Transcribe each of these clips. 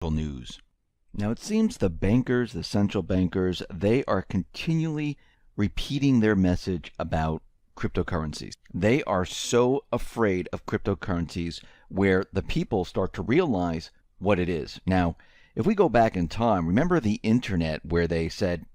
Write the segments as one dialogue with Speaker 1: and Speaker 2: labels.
Speaker 1: News. Now, it seems the bankers, the central bankers, they are continually repeating their message about cryptocurrencies. They are so afraid of cryptocurrencies where the people start to realize what it is. Now, if we go back in time, remember the internet where they said,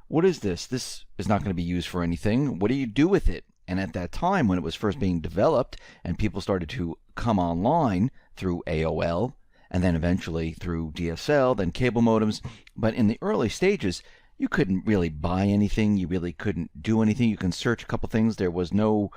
Speaker 1: what is this? This is not going to be used for anything. What do you do with it? And at that time, when it was first being developed and people started to come online through AOL, and then eventually through DSL, then cable modems. But in the early stages, you couldn't really buy anything. You really couldn't do anything. You can search a couple things. There was no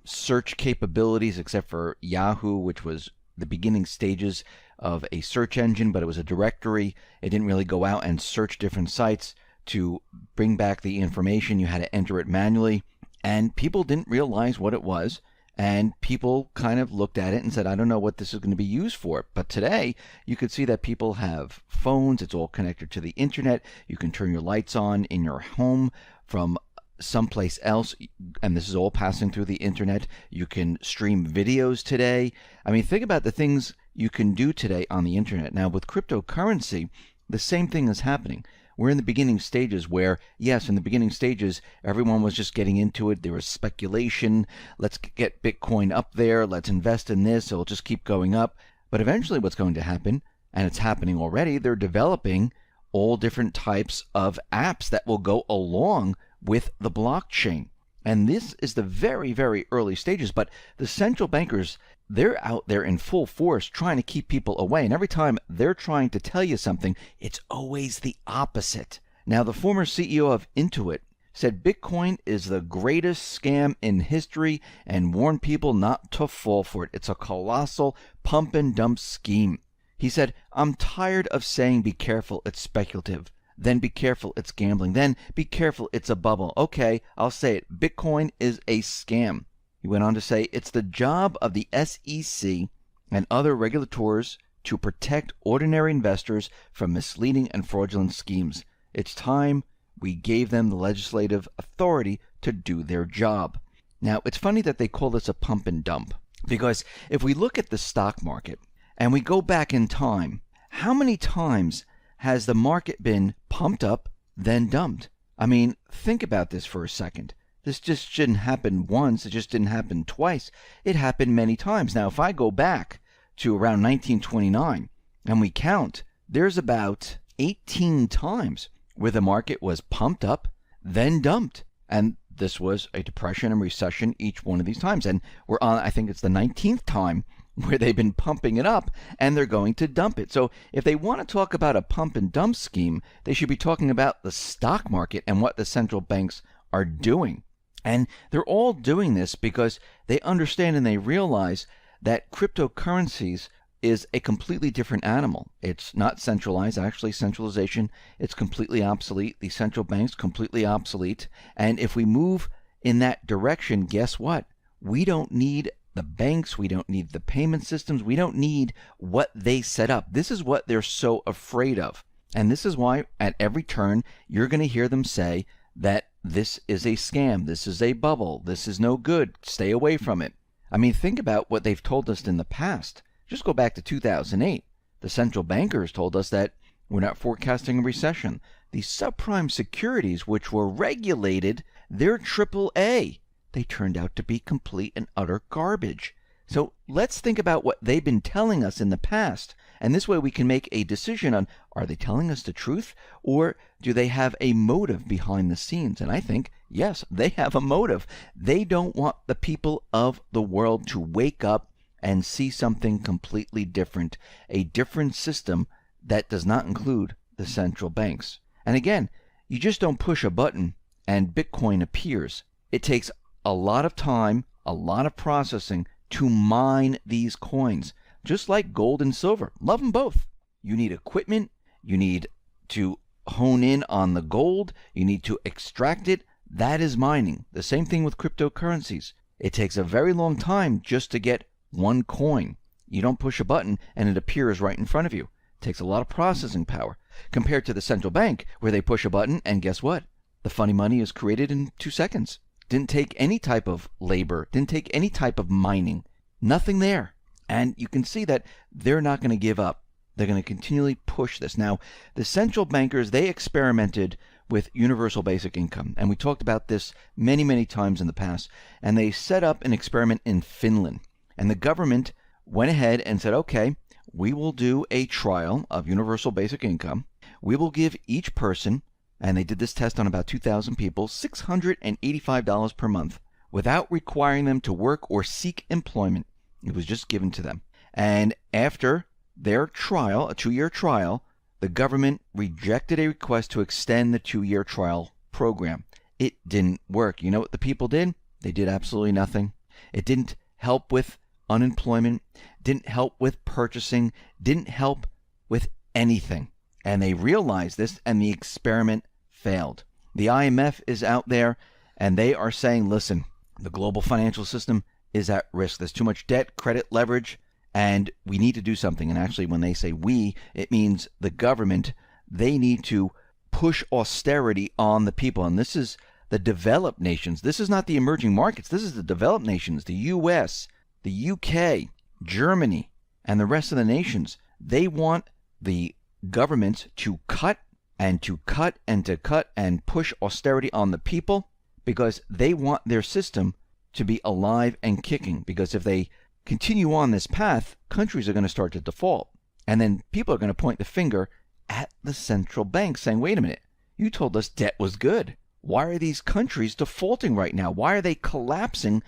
Speaker 1: search capabilities except for Yahoo, which was the beginning stages of a search engine, but it was a directory. It didn't really go out and search different sites to bring back the information. You had to enter it manually, and people didn't realize what it was. And people kind of looked at it and said, I don't know what this is going to be used for. But today, you could see that people have phones. It's all connected to the internet. You can turn your lights on in your home from someplace else. And this is all passing through the internet. You can stream videos today. I mean, think about the things you can do today on the internet. Now, with cryptocurrency, the same thing is happening. We're in the beginning stages where, yes, in the beginning stages, everyone was just getting into it. There was speculation. Let's get Bitcoin up there. Let's invest in this. It'll just keep going up. But eventually what's going to happen, and it's happening already, they're developing all different types of apps that will go along with the blockchain. And this is the very, very early stages. But the central bankers, they're out there in full force trying to keep people away. And every time they're trying to tell you something, it's always the opposite. Now, the former CEO of Intuit said Bitcoin is the greatest scam in history and warned people not to fall for it. It's a colossal pump and dump scheme. He said, I'm tired of saying be careful, it's speculative. Then be careful, it's gambling. Then be careful, it's a bubble. Okay, I'll say it. Bitcoin is a scam. He went on to say, it's the job of the SEC and other regulators to protect ordinary investors from misleading and fraudulent schemes. It's time we gave them the legislative authority to do their job. Now, it's funny that they call this a pump and dump, because if we look at the stock market and we go back in time, how many times has the market been pumped up, then dumped? I mean, think about this for a second. This just shouldn't happen once. It just didn't happen twice. It happened many times. Now, if I go back to around 1929 and we count, there's about 18 times where the market was pumped up, then dumped. And this was a depression and recession each one of these times. And we're on, I think it's the 19th time where they've been pumping it up and they're going to dump it. So if they want to talk about a pump and dump scheme, they should be talking about the stock market and what the central banks are doing. And they're all doing this because they understand and they realize that cryptocurrencies is a completely different animal. It's not centralized. Actually, centralization, it's completely obsolete. The central banks, completely obsolete. And if we move in that direction, guess what? We don't need the banks. We don't need the payment systems. We don't need what they set up. This is what they're so afraid of. And this is why at every turn, you're going to hear them say that this is a scam, this is a bubble, this is no good, stay away from it. I mean, think about what they've told us in the past. Just go back to 2008. The central bankers told us that we're not forecasting a recession. The subprime securities, which were regulated, they're AAA. They turned out to be complete and utter garbage. So let's think about what they've been telling us in the past. And this way we can make a decision on, are they telling us the truth, or do they have a motive behind the scenes? And I think, yes, they have a motive. They don't want the people of the world to wake up and see something completely different, a different system that does not include the central banks. And again, you just don't push a button and Bitcoin appears. It takes a lot of time, a lot of processing to mine these coins, just like gold and silver. Love them both. You need equipment. You need to hone in on the gold. You need to extract it. That is mining. The same thing with cryptocurrencies. It takes a very long time just to get one coin. You don't push a button and it appears right in front of you. It takes a lot of processing power compared to the central bank, where they push a button and guess what? The funny money is created in 2 seconds. Didn't take any type of labor, didn't take any type of mining, nothing there. And you can see that they're not going to give up. They're going to continually push this. Now, the central bankers, they experimented with universal basic income. And we talked about this many, many times in the past. And they set up an experiment in Finland. And the government went ahead and said, okay, we will do a trial of universal basic income. We will give each person, and they did this test on about 2,000 people, $685 per month without requiring them to work or seek employment. It was just given to them. And after their trial, a 2-year trial, the government rejected a request to extend the 2-year trial program. It didn't work. You know what the people did? They did absolutely nothing. It didn't help with unemployment, didn't help with purchasing, didn't help with anything. And they realized this, and the experiment failed. The IMF is out there, and they are saying, listen, the global financial system is at risk. There's too much debt, credit, leverage, and we need to do something. And actually, when they say we, it means the government. They need to push austerity on the people. And this is the developed nations. This is not the emerging markets. This is the developed nations, the U.S., the UK, Germany, and the rest of the nations. They want the governments to cut and to cut and to cut and push austerity on the people because they want their system to be alive and kicking. Because if they continue on this path, countries are going to start to default. And then people are going to point the finger at the central bank saying, wait a minute, you told us debt was good. Why are these countries defaulting right now? Why are they collapsing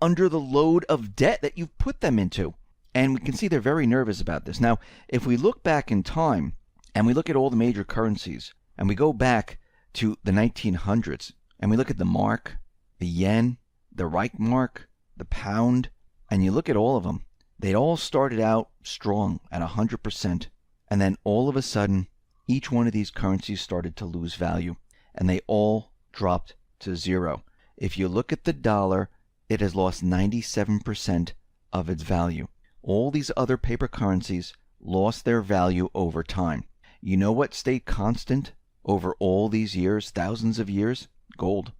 Speaker 1: under the load of debt that you've put them into? And we can see they're very nervous about this. Now, if we look back in time and we look at all the major currencies and we go back to the 1900s and we look at the mark, the yen, the Reichsmark, the pound, and you look at all of them, they all started out strong at 100%. And then all of a sudden, each one of these currencies started to lose value and they all dropped to zero. If you look at the dollar, it has lost 97% of its value. All these other paper currencies lost their value over time. You know what stayed constant over all these years, thousands of years? Gold.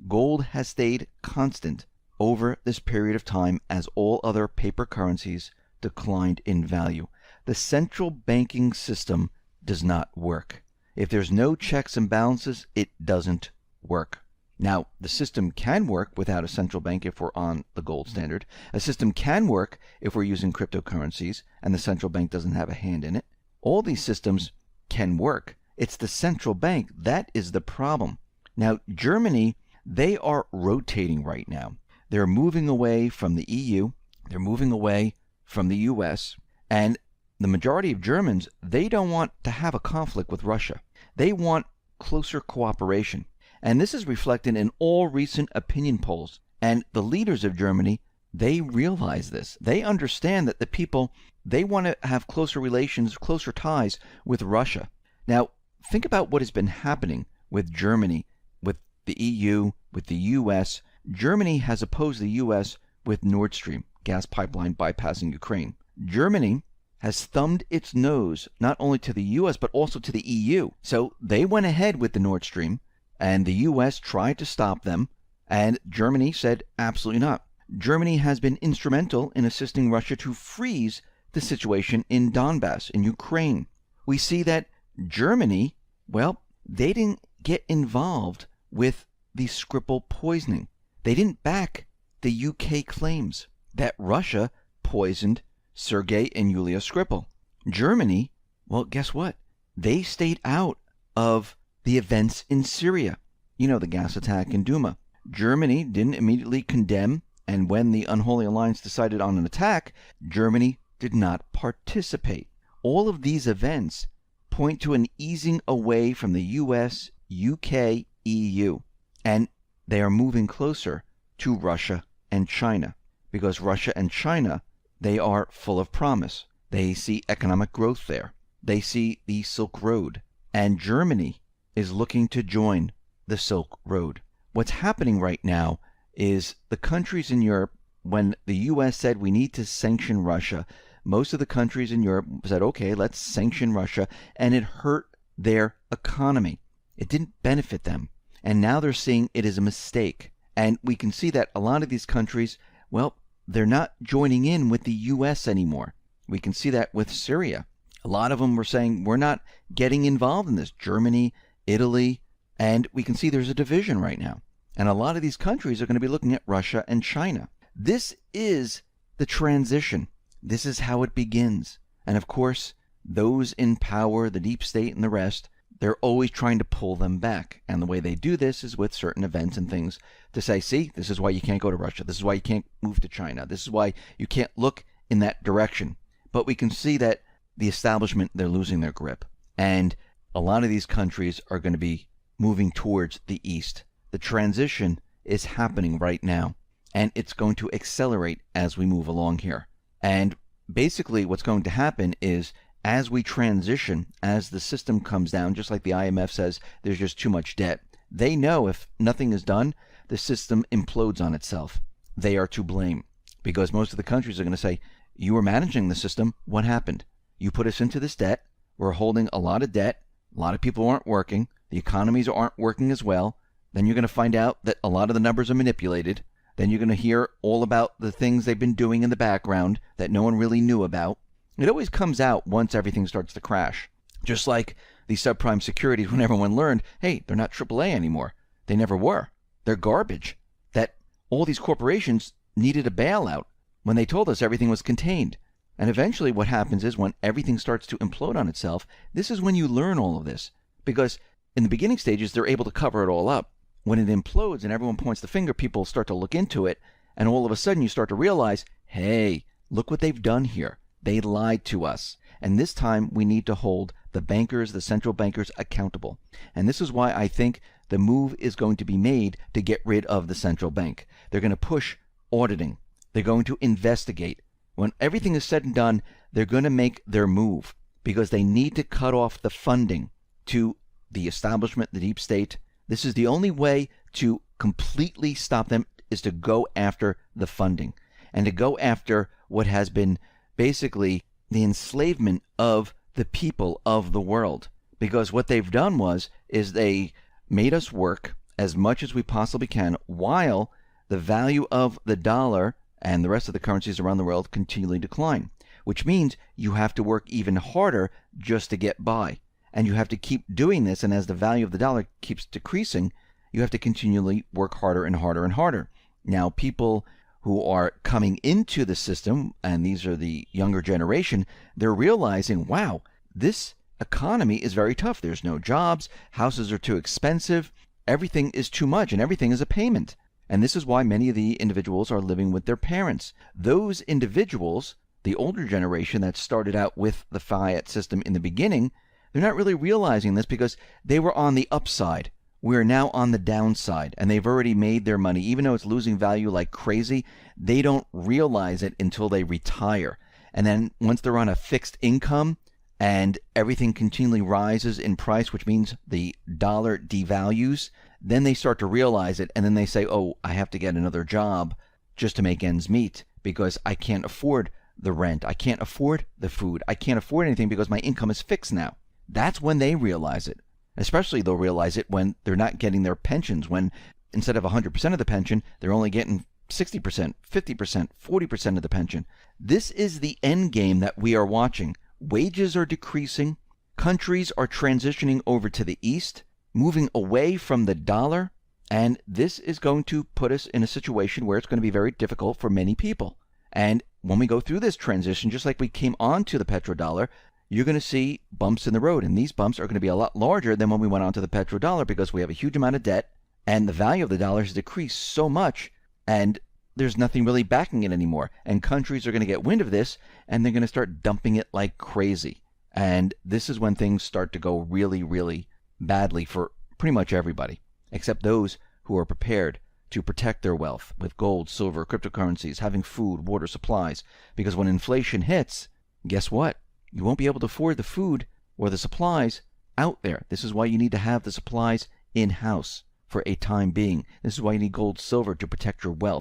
Speaker 1: Gold has stayed constant over this period of time as all other paper currencies declined in value. The central banking system does not work. If there's no checks and balances, it doesn't work. Now, the system can work without a central bank if we're on the gold standard. A system can work if we're using cryptocurrencies and the central bank doesn't have a hand in it. All these systems can work. It's the central bank that is the problem. Now, Germany, they are rotating right now. They're moving away from the EU. They're moving away from the US. And the majority of Germans, they don't want to have a conflict with Russia. They want closer cooperation. And this is reflected in all recent opinion polls. And the leaders of Germany, they realize this. They understand that the people, they want to have closer relations, closer ties with Russia. Now, think about what has been happening with Germany, with the EU, with the US. Germany has opposed the US with Nord Stream gas pipeline bypassing Ukraine. Germany has thumbed its nose not only to the US but also to the EU. So they went ahead with the Nord Stream, and the US tried to stop them, and Germany said absolutely not. Germany has been instrumental in assisting Russia to freeze the situation in Donbass, in Ukraine. We see that Germany, well, they didn't get involved with the Skripal poisoning. They didn't back the UK claims that Russia poisoned Sergei and Yulia Skripal. Germany, well, guess what? They stayed out of the events in Syria. You know, the gas attack in Duma. Germany didn't immediately condemn, and when the Unholy Alliance decided on an attack, Germany did not participate. All of these events point to an easing away from the US, UK, EU, and they are moving closer to Russia and China, because Russia and China, they are full of promise. They see economic growth there. They see the Silk Road, and Germany is looking to join the Silk Road. What's happening right now is the countries in Europe, when the US said we need to sanction Russia, most of the countries in Europe said, okay, let's sanction Russia, and it hurt their economy. It didn't benefit them. And now they're seeing it is a mistake. And we can see that a lot of these countries, well, they're not joining in with the US anymore. We can see that with Syria. A lot of them were saying we're not getting involved in this. Germany, Italy, and we can see there's a division right now. And a lot of these countries are going to be looking at Russia and China. This is the transition. This is how it begins. And of course, those in power, the deep state and the rest, they're always trying to pull them back. And the way they do this is with certain events and things to say, see, this is why you can't go to Russia. This is why you can't move to China. This is why you can't look in that direction. But we can see that the establishment, they're losing their grip. And a lot of these countries are going to be moving towards the east. The transition is happening right now, and it's going to accelerate as we move along here. And basically what's going to happen is as we transition, as the system comes down, just like the IMF says, there's just too much debt. They know if nothing is done, the system implodes on itself. They are to blame because most of the countries are going to say, you were managing the system. What happened? You put us into this debt. We're holding a lot of debt. A lot of people aren't working. The economies aren't working as well. Then you're going to find out that a lot of the numbers are manipulated. Then you're going to hear all about the things they've been doing in the background that no one really knew about. It always comes out once everything starts to crash. Just like the subprime securities when everyone learned, hey, they're not AAA anymore. They never were. They're garbage. That all these corporations needed a bailout when they told us everything was contained. And eventually what happens is when everything starts to implode on itself, this is when you learn all of this. Because in the beginning stages, they're able to cover it all up. When it implodes and everyone points the finger, people start to look into it. And all of a sudden you start to realize, hey, look what they've done here. They lied to us. And this time we need to hold the bankers, the central bankers, accountable. And this is why I think the move is going to be made to get rid of the central bank. They're going to push auditing. They're going to investigate. When everything is said and done, they're going to make their move because they need to cut off the funding to the establishment, the deep state. This is the only way to completely stop them is to go after the funding and to go after what has been basically the enslavement of the people of the world. Because what they've done is they made us work as much as we possibly can while the value of the dollar and the rest of the currencies around the world continually decline, which means you have to work even harder just to get by. And you have to keep doing this, and as the value of the dollar keeps decreasing, you have to continually work harder and harder and harder. Now, people who are coming into the system, and these are the younger generation, they're realizing, wow, this economy is very tough. There's no jobs, houses are too expensive, everything is too much, and everything is a payment. And this is why many of the individuals are living with their parents. Those individuals, the older generation that started out with the fiat system in the beginning, they're not really realizing this because they were on the upside. We're now on the downside, and they've already made their money. Even though it's losing value like crazy, they don't realize it until they retire. And then once they're on a fixed income and everything continually rises in price, which means the dollar devalues, then they start to realize it, and then they say, oh, I have to get another job just to make ends meet because I can't afford the rent. I can't afford the food. I can't afford anything because my income is fixed now. That's when they realize it. Especially they'll realize it when they're not getting their pensions, when instead of 100% of the pension, they're only getting 60%, 50%, 40% of the pension. This is the end game that we are watching. Wages are decreasing. Countries are transitioning over to the east, moving away from the dollar. And this is going to put us in a situation where it's going to be very difficult for many people. And when we go through this transition, just like we came on to the petrodollar, you're going to see bumps in the road. And these bumps are going to be a lot larger than when we went on to the petrodollar because we have a huge amount of debt and the value of the dollar has decreased so much and there's nothing really backing it anymore. And countries are going to get wind of this and they're going to start dumping it like crazy. And this is when things start to go really, really badly for pretty much everybody, except those who are prepared to protect their wealth with gold, silver, cryptocurrencies, having food, water, supplies. Because when inflation hits, guess what? You won't be able to afford the food or the supplies out there. This is why you need to have the supplies in-house for a time being. This is why you need gold, silver to protect your wealth.